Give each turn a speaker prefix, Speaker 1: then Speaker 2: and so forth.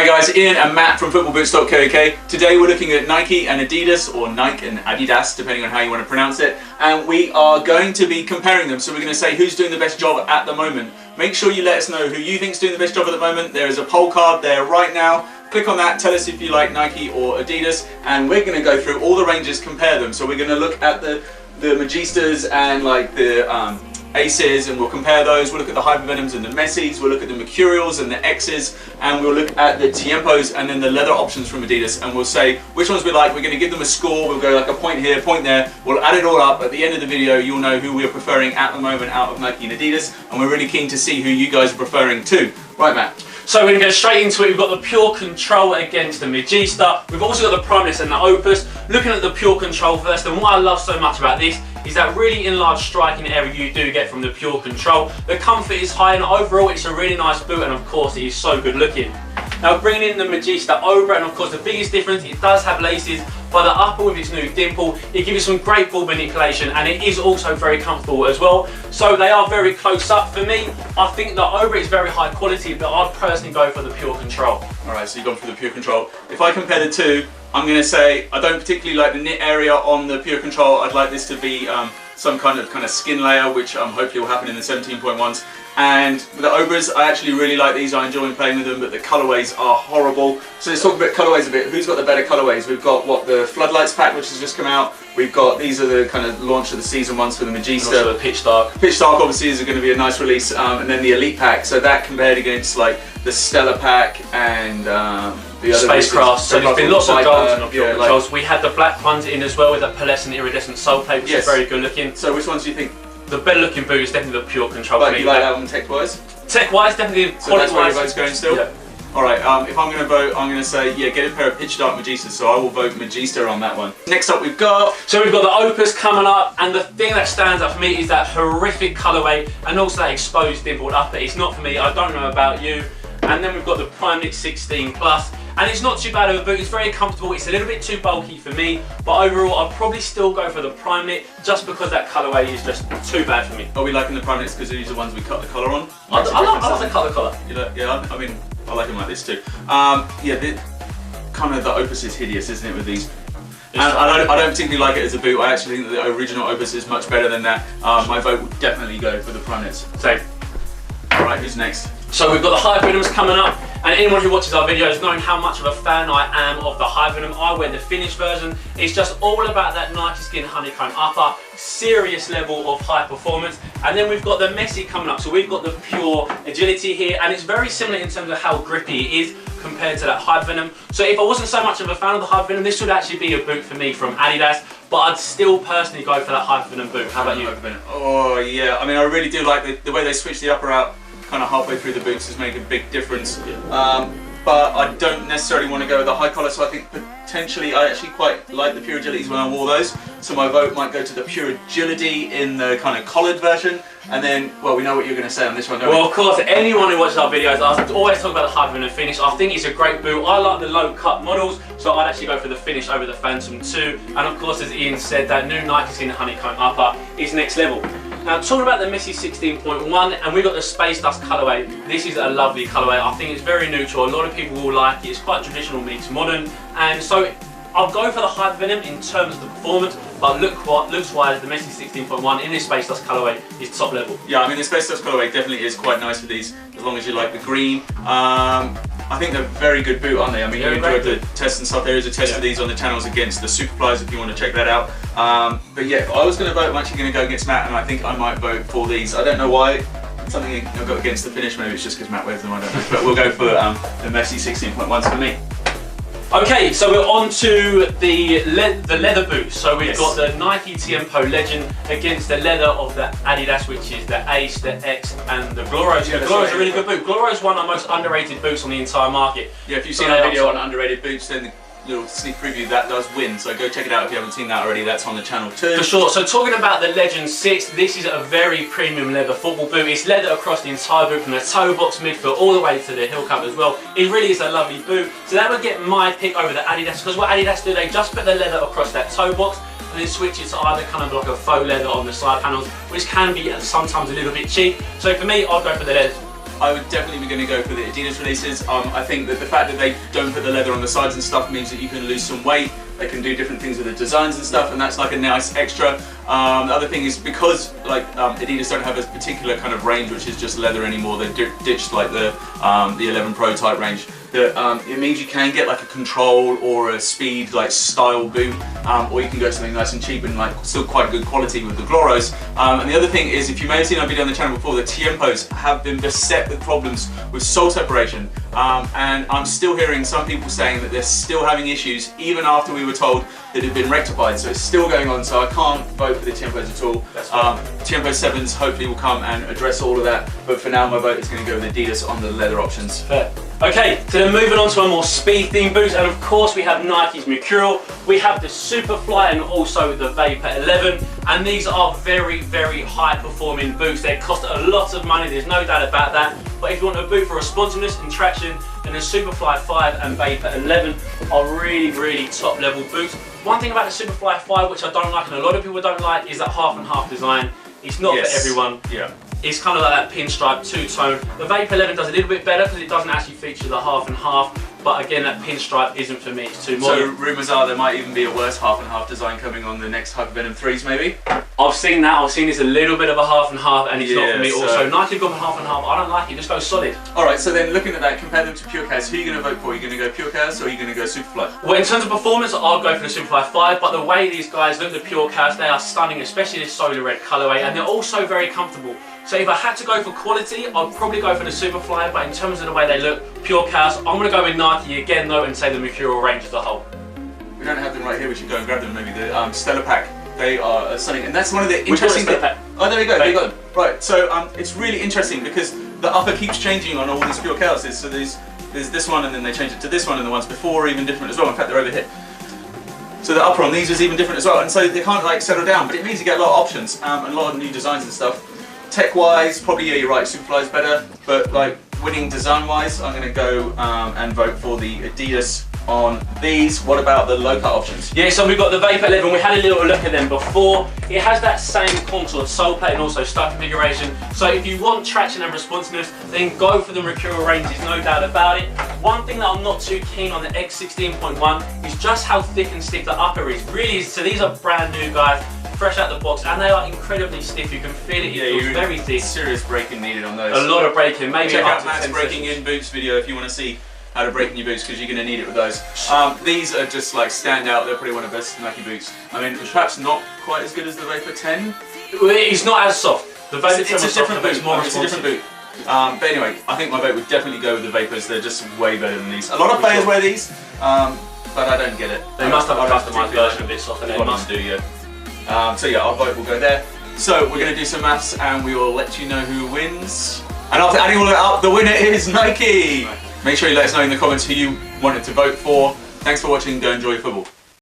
Speaker 1: guys, Ian and Matt from footballboots.co.uk. Today we're looking at Nike and Adidas, or Nike and Adidas, depending on how you want to pronounce it. And we are going to be comparing them. So we're going to say who's doing the best job at the moment. Make sure you let us know who you think's doing the best job at the moment. There is a poll card there right now. Click on that, tell us if you like Nike or Adidas, and we're going to go through all the ranges, compare them. So we're going to look at the Magistas and like the Aces, and we'll compare those. We'll look at the Hypervenoms and the Messis, we'll look at the Mercurials and the X's, and we'll look at the Tiempos and then the leather options from Adidas, and we'll say which ones we like. We're going to give them a score. We'll go like a point here, point there. We'll add it all up. At the end of the video, you'll know who we're preferring at the moment out of Nike and Adidas, and we're really keen to see who you guys are preferring too. Right, Matt?
Speaker 2: So we're going to go straight into it. We've got the Pure Control against the Magista. We've also got the Primeless and the Opus. Looking at the Pure Control first, and what I love so much about this is that really enlarged striking area you do get from the Pure Control. The comfort is high, and overall it's a really nice boot, and of course it is so good looking. Now bringing in the Magista over, and of course the biggest difference, it does have laces, but the upper with its new dimple, it gives you some great ball manipulation, and it is also very comfortable as well. So they are very close up. For me, I think the over is very high quality, but I'd personally go for the Pure Control.
Speaker 1: Alright, so you've gone for the Pure Control. If I compare the two, I'm going to say I don't particularly like the knit area on the Pure Control. I'd like this to be some kind of skin layer, which hopefully will happen in the 17.1s. And with the Obras, I actually really like these. I enjoy playing with them, but the colorways are horrible. So let's talk about colorways a bit. Who's got the better colorways? We've got the Floodlights pack, which has just come out. We've got, these are the kind of launch of the season ones for the Magista.
Speaker 2: And also the Pitch Dark.
Speaker 1: Pitch Dark obviously is going to be a nice release, and then the Elite pack. So that compared against like the Stellar pack and the other
Speaker 2: Spacecraft. So there's been lots of golds in the Pure Controls.
Speaker 1: Like,
Speaker 2: we had the black ones in as well with the pearlescent iridescent sole plate, which is very good looking.
Speaker 1: So which ones do you think?
Speaker 2: The better looking boot is definitely the Pure Control.
Speaker 1: But you like that one tech-wise?
Speaker 2: Tech-wise, definitely.
Speaker 1: So that's where your vote's going still?
Speaker 2: Yeah.
Speaker 1: Alright, if I'm going to vote, I'm going to say, yeah, get a pair of Pitch Dark Magistas, so I will vote Magista on that one. Next up we've got...
Speaker 2: So we've got the Opus coming up, and the thing that stands out for me is that horrific colourway, and also that exposed dimpled upper. It's not for me, I don't know about you. And then we've got the Primeless 16 Plus, and it's not too bad of a boot. It's very comfortable. It's a little bit too bulky for me, but overall I'll probably still go for the Primeless just because that colourway is just too bad for me.
Speaker 1: Are we liking the Primeless because these are the ones we cut the collar on?
Speaker 2: I love the colour.
Speaker 1: Yeah, I mean, I like them like this too. Yeah, the Opus is hideous, isn't it, with these? And I don't particularly like it as a boot. I actually think that the original Opus is much better than that. My vote would definitely go for the Primeless.
Speaker 2: Same.
Speaker 1: Alright, who's next?
Speaker 2: So we've got the Hypervenoms coming up, and anyone who watches our videos knowing how much of a fan I am of the Hypervenom. I wear the finished version. It's just all about that Nike Skin honeycomb upper, serious level of high performance. And then we've got the Messi coming up. So we've got the Pure Agility here, and it's very similar in terms of how grippy it is compared to that Hypervenom. So if I wasn't so much of a fan of the Hypervenom, this would actually be a boot for me from Adidas, but I'd still personally go for that Hypervenom boot. How about you?
Speaker 1: Oh yeah, I mean I really do like the way they switch the upper out kind of halfway through the boots has made a big difference. But I don't necessarily want to go with the high collar, so I think potentially I actually quite like the Pure Agilities when I wore those. So my vote might go to the Pure Agility in the kind of collared version. And then, well, we know what you're going to say on this one, don't we?
Speaker 2: Well, of course, anyone who watches our videos, I always talk about the Hypervenom finish. I think it's a great boot. I like the low cut models, so I'd actually go for the finish over the Phantom 2. And of course, as Ian said, that new Nike Skin honeycomb upper is next level. Now, talking about the Messi 16.1, and we've got the Space Dust colorway. This is a lovely colorway. I think it's very neutral. A lot of people will like it. It's quite traditional meets modern, and so I'll go for the Hypervenom in terms of the performance, but looks-wise, the Messi 16.1 in this Space Dust colorway is top level.
Speaker 1: Yeah, I mean the Space Dust colorway definitely is quite nice for these, as long as you like the green. I think they're a very good boot, aren't they? I mean, you enjoyed the test and stuff. There is a test of these on the channels against the Superflies if you want to check that out. But yeah, if I was going to vote, I'm actually going to go against Matt, and I think I might vote for these. I don't know why. Something I've got against the finish, maybe it's just because Matt wears them, I don't know. But we'll go for the Messi 16.1s for me.
Speaker 2: Okay, so we're on to the leather boots. So we've got the Nike Tiempo Legend against the leather of the Adidas, which is the Ace, the X, and the Gloros. Yeah, Gloros is a really good boot. Gloros is one of the most underrated boots on the entire market.
Speaker 1: Yeah, if you've seen our video on underrated boots, then little sneak preview, that does win, so go check it out if you haven't seen that already. That's on the channel too.
Speaker 2: For sure. So talking about the Legend 6, this is a very premium leather football boot. It's leather across the entire boot from the toe box, midfoot, all the way to the heel cup as well. It really is a lovely boot. So that would get my pick over the Adidas, because what Adidas do, they just put the leather across that toe box and then switch it to either kind of like a faux leather on the side panels, which can be sometimes a little bit cheap. So for me, I'll go for the leather.
Speaker 1: I would definitely be going to go for the Adidas releases. I think that the fact that they don't put the leather on the sides and stuff means that you can lose some weight. They can do different things with the designs and stuff, and that's like a nice extra. The other thing is because like Adidas don't have a particular kind of range which is just leather anymore. They ditched like the 11 Pro type range. That it means you can get like a control or a speed like style boot, or you can go something nice and cheap and like still quite good quality with the Gloros. And the other thing is, if you may have seen our video on the channel before, the Tiempos have been beset with problems with sole separation, and I'm still hearing some people saying that they're still having issues even after we were told that it had been rectified. So it's still going on, so I can't vote for the Tiempos at all. Tiempo 7s hopefully will come and address all of that, but for now my vote is going to go with Adidas on the leather options.
Speaker 2: Fair. Okay, so then moving on to a more speed themed boots, and of course we have Nike's Mercurial, we have the Superfly and also the Vapor 11, and these are very, very high performing boots. They cost a lot of money, there's no doubt about that, but if you want a boot for responsiveness and traction, then the Superfly 5 and Vapor 11 are really, really top level boots. One thing about the Superfly 5 which I don't like and a lot of people don't like is that half and half design. It's not for everyone.
Speaker 1: Yeah.
Speaker 2: It's kind of like that pinstripe two-tone. The Vapor 11 does a little bit better because it doesn't actually feature the half and half, but again that pinstripe isn't for me, it's too modern.
Speaker 1: So rumours are there might even be a worse half and half design coming on the next Hypervenom 3s maybe?
Speaker 2: I've seen that, I've seen it's a little bit of a half and half and it's not for me also. Nike have gone for half and half, I don't like it, just go solid.
Speaker 1: Alright, so then looking at that, compare them to Pure Chaos, who are you going to vote for? Are you going to go Pure Chaos or are you going to go Superfly?
Speaker 2: Well, in terms of performance, I'll go for the Superfly 5, but the way these guys look, the Pure Chaos, they are stunning, especially this solar red colourway, and they're also very comfortable. So if I had to go for quality, I'd probably go for the Superfly, but in terms of the way they look, Pure Chaos, I'm going to go with Nike again though and say the Mercurial range as a whole.
Speaker 1: We don't have them right here, we should go and grab them maybe, the Stellar Pack. They are stunning, and that's one of the interesting things. Oh, there we go, there you got them. Right, so it's really interesting because the upper keeps changing on all these Pure Chaoses. So there's this one and then they change it to this one, and the ones before are even different as well. In fact, they're over here. So the upper on these is even different as well, and so they can't like settle down, but it means you get a lot of options and a lot of new designs and stuff. Tech-wise, probably, yeah, you're right, Superfly's better, but like winning design-wise, I'm going to go and vote for the Adidas on these. What about the low-cut options?
Speaker 2: Yeah, so we've got the Vapor 11, we had a little look at them before. It has that same contoured sole plate and also stud configuration, so if you want traction and responsiveness, then go for the Mercurial range, there's no doubt about it. One thing that I'm not too keen on the X16.1 is just how thick and stiff the upper is. Really, so these are brand new guys, fresh out the box, and they are incredibly stiff. You can feel it, it feels very thick.
Speaker 1: Serious braking needed on those.
Speaker 2: A lot of braking, maybe
Speaker 1: check
Speaker 2: up
Speaker 1: out
Speaker 2: to
Speaker 1: Matt's
Speaker 2: 10
Speaker 1: breaking
Speaker 2: sessions.
Speaker 1: in boots video if you want to see how to break in your boots, because you're going to need it with those. These are just like stand out. They're probably one of the best Nike boots. I mean, perhaps not quite as good as the Vapor 10.
Speaker 2: It's not as soft. The Vapor 10
Speaker 1: it's a different boot.
Speaker 2: more
Speaker 1: It's a different boot. But anyway, I think my vote would definitely go with the Vapors. They're just way better than these. A lot of players wear these, but I don't get it.
Speaker 2: They must have a customized version of this,
Speaker 1: They must do, yeah. So yeah, our vote will go there. So we're going to do some maths and we will let you know who wins. And after adding all of it up, the winner is Nike! Make sure you let us know in the comments who you wanted to vote for. Thanks for watching, go enjoy football.